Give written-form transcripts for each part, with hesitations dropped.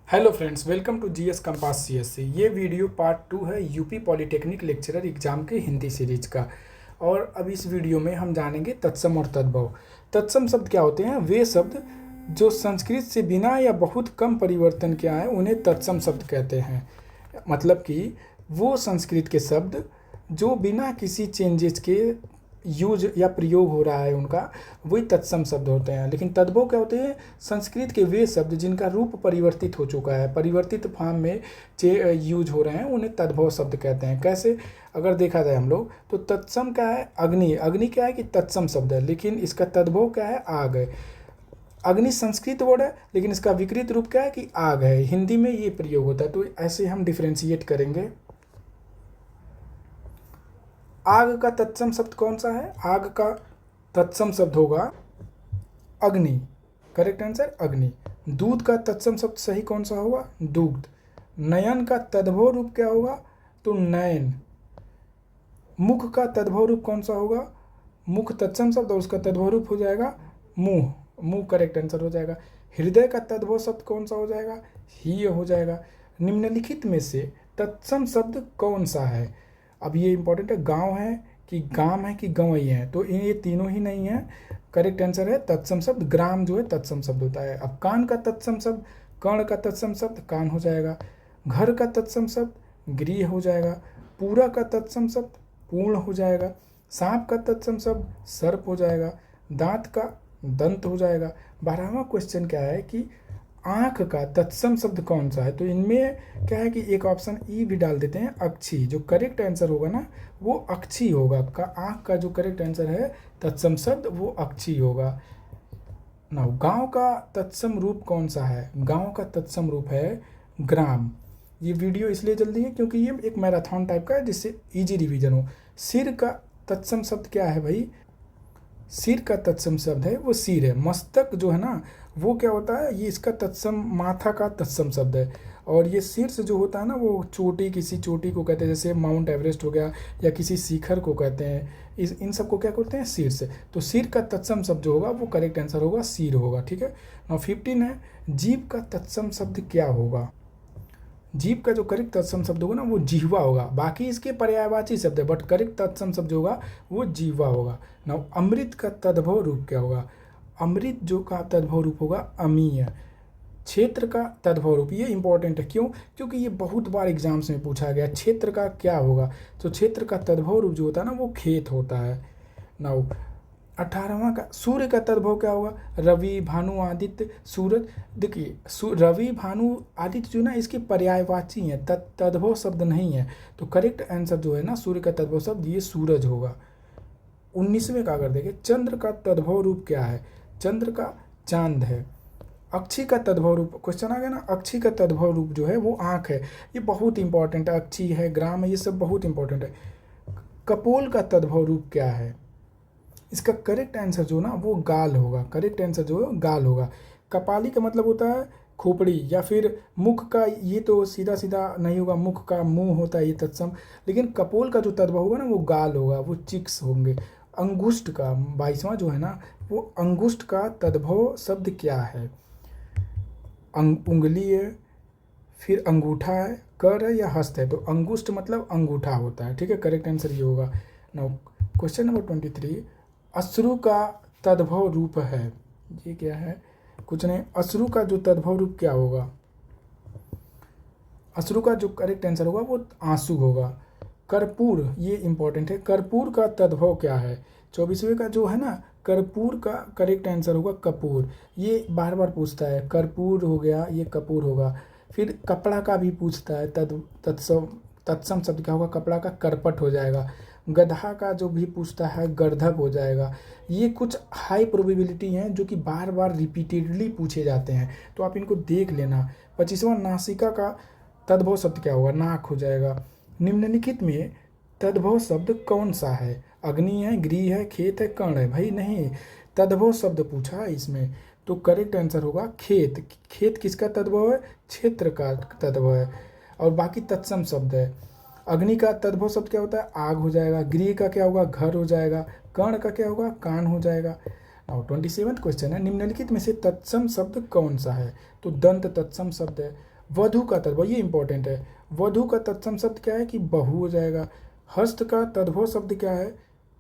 Hello friends, welcome to GS compass CSC. ये video part 2 है UP polytechnic lecturer exam के Hindi series का। और अब इस वीडियो में हम जानेंगे तत्सम और तद्भव। तत्सम शब्द क्या होते हैं? वे शब्द जो संस्कृत से बिना या बहुत कम परिवर्तन के आए उन्हें तत्सम शब्द कहते हैं। मतलब कि वो संस्कृत के शब्द जो बिना किसी चेंजेस के यूज या प्रयोग हो रहा है उनका, वही तत्सम शब्द होते हैं। लेकिन तद्भव क्या होते हैं? संस्कृत के वे शब्द जिनका रूप परिवर्तित हो चुका है, परिवर्तित फॉर्म में यूज हो रहे हैं, उन्हें तद्भव शब्द कहते हैं। कैसे? अगर देखा जाए हम लोग तो तत्सम क्या है? अग्नि। अग्नि क्या है कि तत्सम शब्द है, लेकिन इसका तद्भव क्या है? आग है। अग्नि संस्कृत वर्ड है, लेकिन इसका विकृत रूप क्या है कि आग है। हिंदी में ये प्रयोग होता है। तो ऐसे हम डिफ्रेंशिएट करेंगे। आग का तत्सम शब्द कौन सा है? आग का तत्सम शब्द होगा अग्नि। करेक्ट आंसर अग्नि। दूध का तत्सम शब्द सही कौन सा होगा? दुग्ध। नयन का तद्भव रूप क्या होगा? तो नयन। मुख का तद्भव रूप कौन सा होगा? मुख तत्सम शब्द और उसका तद्भव रूप हो जाएगा मुंह। मुंह करेक्ट आंसर हो जाएगा। हृदय का तद्भव शब्द कौन सा हो जाएगा? ही हो जाएगा। निम्नलिखित में से तत्सम शब्द कौन सा है? अब ये इंपॉर्टेंट है। गांव है कि गांव है कि गंवई है? तो ये तीनों ही नहीं है। करेक्ट आंसर है तत्सम शब्द ग्राम जो है तत्सम शब्द होता है। अब कान का तत्सम शब्द, कर्ण का तत्सम शब्द कान हो जाएगा। घर का तत्सम शब्द गृह हो जाएगा। पूरा का तत्सम शब्द पूर्ण हो जाएगा। सांप का तत्सम शब्द सर्प हो जाएगा। दांत का दंत हो जाएगा। 12वां क्वेश्चन क्या है कि आंख का तत्सम शब्द कौन सा है? तो इनमें क्या है कि एक ऑप्शन ई भी डाल देते हैं, अक्षी। जो करेक्ट आंसर होगा ना वो अक्षी होगा। का आंख का जो करेक्ट आंसर है तत्सम शब्द वो अक्षी होगा। ना गांव का तत्सम रूप कौन सा है? गांव का तत्सम रूप है ग्राम। ये वीडियो इसलिए जल्दी है क्योंकि ये एक मैराथन टाइप का है जिससे इजी रिवीजन हो। सिर का तत्सम शब्द क्या है भाई? सिर का तत्सम शब्द है वो सिर है। मस्तक जो है ना वो क्या होता है? ये इसका तत्सम माथा का तत्सम शब्द है। और ये शीर्ष जो होता है ना वो चोटी, किसी चोटी को कहते हैं, जैसे माउंट एवरेस्ट हो गया या किसी शिखर को कहते हैं। इन सबको क्या कहते हैं? शीर्ष। तो सिर का तत्सम शब्द जो होगा वो करेक्ट आंसर होगा सिर होगा। ठीक है। नाउ 15 है, जीभ का तत्सम शब्द क्या होगा? जीभ का जो करेक्ट तत्सम शब्द होगा ना वो जिह्वा होगा। बाकी इसके पर्यायवाची शब्द है बट करेक्ट तत्सम शब्द जो होगा वो जिह्वा होगा। नाउ अमृत का तद्भव रूप क्या होगा? अमृत जो का तद्भव रूप होगा अमीय। क्षेत्र का तद्भव रूप, ये इंपॉर्टेंट है। क्यों? क्योंकि ये बहुत बार एग्जाम्स में पूछा गया। क्षेत्र का क्या होगा? तो क्षेत्र का तद्भव रूप जो होता है ना वो खेत होता है। नाउ 18वां का सूर्य का तद्भव क्या होगा? रवि, भानु, आदित्य, सूरज। देखिए रवि, भानु, आदित्य जो ना इसके पर्यायवाची हैं, तद्भव शब्द नहीं है। तो करेक्ट आंसर जो है ना सूर्य का तद्भव शब्द ये सूरज होगा। 19वें का अगर देखें, चंद्र का तद्भव रूप क्या है? चंद्र का चांद है। अक्षी का तद्भव रूप, क्वेश्चन आ गया ना, अक्षी का तद्भव रूप जो है वो आंख है। ये बहुत इंपॉर्टेंट है। अक्षी है, ग्राम है, ये सब बहुत इंपॉर्टेंट है। कपोल का तद्भव रूप क्या है? इसका करेक्ट आंसर जो ना वो गाल होगा। करेक्ट आंसर जो है गाल होगा। कपाली का मतलब होता है खोपड़ी या फिर मुख का, ये तो सीधा सीधा नहीं होगा, मुख का मुंह होता है ये तत्सम। लेकिन कपोल का जो तद्भव होगा ना वो गाल होगा, वो चिक्स होंगे। अंगुष्ठ का 22वां जो है ना वो अंगुष्ठ का तद्भव शब्द क्या है? उंगली है, फिर अंगूठा है, कर है या हस्त है? तो अंगुष्ठ मतलब अंगूठा होता है। ठीक है, करेक्ट आंसर ये होगा। नाउ क्वेश्चन नंबर 23, अश्रु का तद्भव रूप है। ये क्या है? कुछ नहीं। अश्रु का जो तद्भव रूप क्या होगा? अश्रु का जो करेक्ट आंसर होगा वो आंसू होगा। कर्पूर, ये इंपॉर्टेंट है। कर्पूर का तद्भव क्या है? 24वें का जो है ना कर्पूर का करेक्ट आंसर होगा कपूर। ये बार बार पूछता है। कर्पूर हो गया, ये कपूर होगा। फिर कपड़ा का भी पूछता है। तत्सम शब्द क्या होगा? कपड़ा का करपट हो जाएगा। गधा का जो भी पूछता है गर्धप हो जाएगा। ये कुछ हाई प्रोबेबिलिटी हैं जो कि बार बार रिपीटेडली पूछे जाते हैं, तो आप इनको देख लेना। 25वां, नासिका का तद्भव शब्द क्या होगा? नाक हो जाएगा। निम्नलिखित में तद्भव शब्द कौन सा है? अग्नि है, गृह है, खेत है, कर्ण है? भाई नहीं, तद्भव शब्द पूछा है इसमें, तो करेक्ट आंसर होगा खेत। खेत किसका तद्भव है? क्षेत्र का तद्भव है। और बाकी तत्सम शब्द है। अग्नि का तद्भव शब्द क्या होता है? आग हो जाएगा। गृह का क्या होगा? घर हो जाएगा। कर्ण का क्या होगा? कान हो जाएगा। और 27वां क्वेश्चन है, निम्नलिखित में से तत्सम शब्द कौन सा है? तो दंत तत्सम शब्द है। वधु का तद्भव, ये इंपॉर्टेंट है, वधु का तत्सम शब्द क्या है कि बहू हो जाएगा। हस्त का तद्भव शब्द क्या है,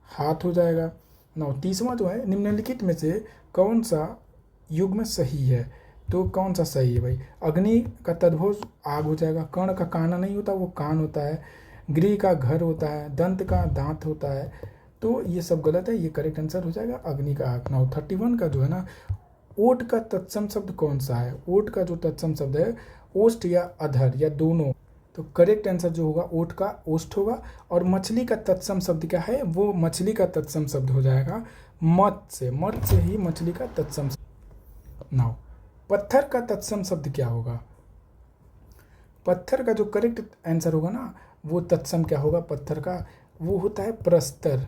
हाथ हो जाएगा। नौ तीसवां जो है, निम्नलिखित में से कौन सा युग्म सही है, तो कौन सा सही है भाई। अग्नि का तद्भव आग हो जाएगा, कर्ण का काना नहीं होता, वो कान होता है, गृह का घर होता है, दंत का दांत होता है, तो ये सब गलत है, ये करेक्ट आंसर हो जाएगा अग्नि का आग। नाउ 31 का जो है ना, ओट का तत्सम शब्द कौन सा है, ओट का जो तत्सम शब्द है, ओष्ठ या अधर या दोनों, तो करेक्ट आंसर जो होगा ओठ का ओष्ठ होगा। और मछली का तत्सम शब्द क्या है, वो मछली का तत्सम शब्द हो जाएगा मत्स्य, मत्स्य से ही मछली का तत्सम। नाउ पत्थर का तत्सम शब्द क्या होगा, पत्थर का जो करेक्ट आंसर होगा ना, वो तत्सम क्या होगा पत्थर का, वो होता है प्रस्तर,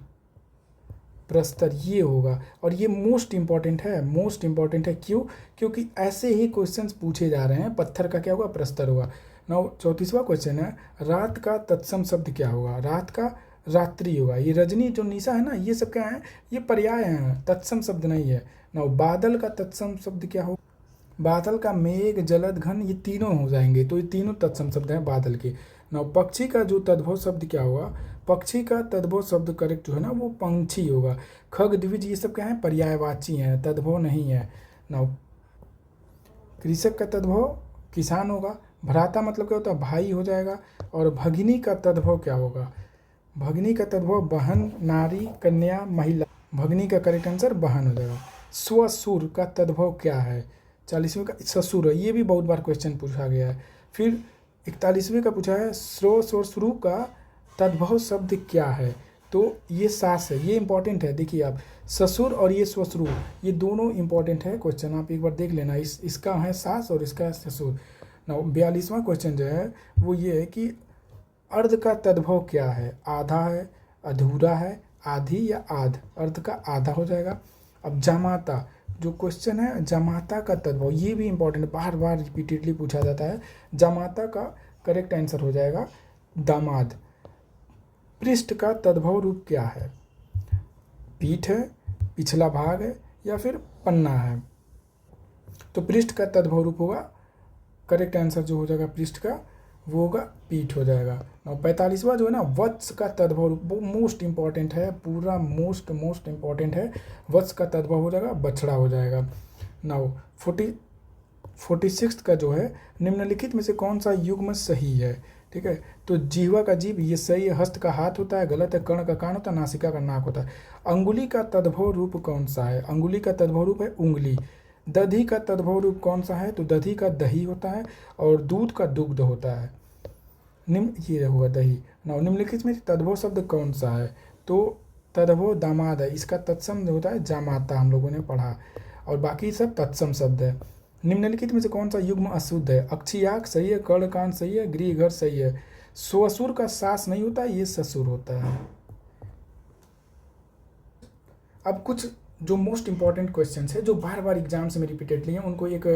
प्रस्तर ये होगा। और ये मोस्ट इंपॉर्टेंट है, मोस्ट इंपॉर्टेंट है, क्यों, क्योंकि ऐसे ही क्वेश्चंस पूछे जा रहे हैं, पत्थर का क्या होगा प्रस्तर होगा। नाउ 34वां क्वेश्चन है, रात का तत्सम शब्द क्या होगा, रात का रात्रि होगा। ये रजनी जो निशा है ना, ये सब क्या है, ये पर्याय हैं, तत्सम शब्द नहीं है। नाउ बादल का तत्सम शब्द क्या होगा, बादल का मेघ जलद घन, ये तीनों हो जाएंगे, तो ये तीनों तत्सम शब्द हैं बादल के। नाउ पक्षी का जो तद्भव शब्द क्या होगा, पक्षी का तद्भव शब्द करेक्ट जो है ना, वो पंक्षी होगा। खग द्विज ये सब क्या है, पर्यायवाची हैं, तद्भव नहीं है। नाउ कृषक का तद्भव किसान होगा। भ्राता मतलब क्या होता है, भाई हो जाएगा। और भगिनी का तद्भव क्या होगा, भगिनी का तद्भव बहन, नारी, कन्या, महिला, भगिनी का करेक्ट आंसर बहन हो जाएगा। स्वसुर का तद्भव क्या है, 40वें का ससुर है, ये भी बहुत बार क्वेश्चन पूछा गया है। फिर 41वें का पूछा है, स्रो स्वर शुरू का तद्भव शब्द क्या है, तो ये सास है, ये इंपॉर्टेंट है। देखिए आप, ससुर और ये स्वश्रु, ये दोनों इंपॉर्टेंट है क्वेश्चन, आप एक बार देख लेना, इसका है सास और इसका है ससुर। ना 42वां क्वेश्चन जो है वो ये है कि अर्ध का तद्भव क्या है, आधा है, अधूरा है, आधी या आध, अर्ध का आधा हो जाएगा। अब जामाता जो क्वेश्चन है, जामाता का तद्भव, ये भी इंपॉर्टेंट, बार बार रिपीटेडली पूछा जाता है। जामाता का करेक्ट आंसर हो जाएगा दामाद। पृष्ठ का तद्भव रूप क्या है, पीठ है, पिछला भाग है, या फिर पन्ना है, तो पृष्ठ का तद्भव रूप होगा, करेक्ट आंसर जो हो जाएगा पृष्ठ का, वो होगा पीठ हो जाएगा। और 45वां जो है ना, वत्स का तद्भव रूप, वो मोस्ट इंपॉर्टेंट है, पूरा मोस्ट इंपॉर्टेंट है। वत्स का तद्भव हो जाएगा बछड़ा हो जाएगा। नाउ 46 का जो है, निम्नलिखित में से कौन सा युग्म सही है, ठीक है, तो जीवा का जीव ये सही है, हस्त का हाथ होता है, गलत है, कर्ण का कान होता है, नासिका का नाक होता है। अंगुली का तद्भव रूप कौन सा है, अंगुली का तद्भव रूप है उंगली। दधी का तद्भव रूप कौन सा है, तो दधी का दही होता है, और दूध का दुग्ध होता है। ये होगा दही। ना निम्नलिखित में तद्भव शब्द कौन सा है, तो तद्भव दामाद है, इसका तत्सम जो होता है जामाता, हम लोगों ने पढ़ा, और बाकी सब तत्सम शब्द है। निम्नलिखित में से कौन सा युग्म अशुद्ध है, अक्षियाक सही है, कर्णकान सही है, गृह घर सही है। स्वसुर का सास नहीं होता, ये ससुर होता है। अब कुछ जो मोस्ट इंपॉर्टेंट क्वेश्चंस है, जो बार बार एग्जाम्स में रिपीटेडली हैं, उनको एक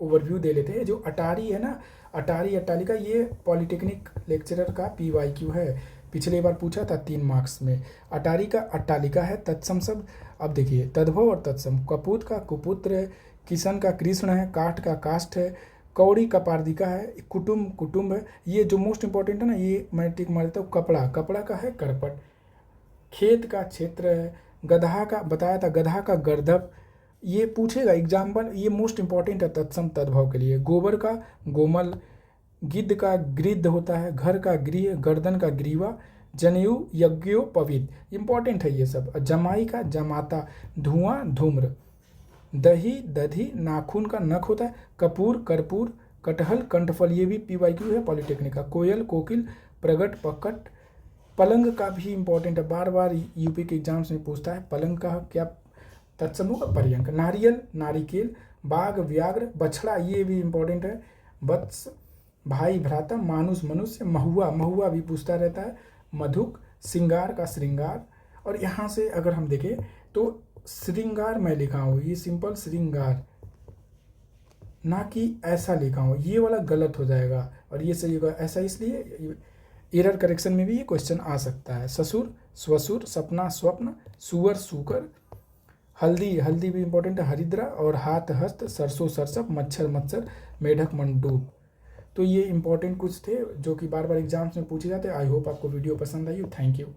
ओवरव्यू दे लेते हैं। जो अटारी है ना, अटारी अट्टालिका, ये पॉलिटेक्निक लेक्चरर का PYQ है, पिछले बार पूछा था 3 मार्क्स में। अटारी का अट्टालिका है, तत्सम शब्द। अब देखिए तद्भव और तत्सम, कपूत का कुपुत्र है, किशन का कृष्ण है, काठ का काष्ठ है, कौड़ी का पारदिका है, कुटुम्ब कुटुम्ब है। ये जो मोस्ट इंपॉर्टेंट है ना, ये मैं टिक मार देता हूँ। कपड़ा, कपड़ा का है करपट। खेत का क्षेत्र है, गधा का बताया था, गधा का गर्दभ, ये पूछेगा एग्जाम्पल, ये मोस्ट इंपॉर्टेंट है तत्सम तद्भव के लिए। गोबर का गोमल, गिद्ध का गृद्ध होता है, घर का गृह, गर्दन का ग्रीवा, जनेऊ यज्ञोपवीत, इंपॉर्टेंट है ये सब। जमाई का जमाता, धुआं धूम्र, दही दधी, नाखून का नख होता है, कपूर कर्पूर, कटहल कंठफल, ये भी PYQ है पॉलिटेक्निक का। कोयल कोकिल, प्रगट पकट। पलंग का भी इंपॉर्टेंट है, बार बार UP के एग्जाम्स में पूछता है, पलंग का क्या तत्सम होगा, पर्यंक। नारियल नारिकेल, बाघ व्याघ्र, बछड़ा, ये भी इंपॉर्टेंट है। वत्स भाई भ्राता, मानुष मनुष्य, महुआ, महुआ भी पूछता रहता है। मधुक, श्रृंगार का श्रृंगार। और यहाँ से अगर हम देखें तो श्रृंगार मैं लिखा हूँ, ये सिंपल श्रृंगार, ना कि ऐसा लिखा हूँ, ये वाला गलत हो जाएगा और ये सही होगा, ऐसा इसलिए एरर करेक्शन में भी ये क्वेश्चन आ सकता है। ससुर स्वसुर, सपना स्वप्न, सुअर सूकर। हल्दी, हल्दी भी इंपॉर्टेंट है, हरिद्रा। और हाथ हस्त, सरसों सरसप, मच्छर मच्छर, मेढक मंडूक। तो ये इंपॉर्टेंट कुछ थे जो कि बार बार एग्जाम्स में पूछे जाते हैं। आई होप आपको वीडियो पसंद आई हो। Thank you.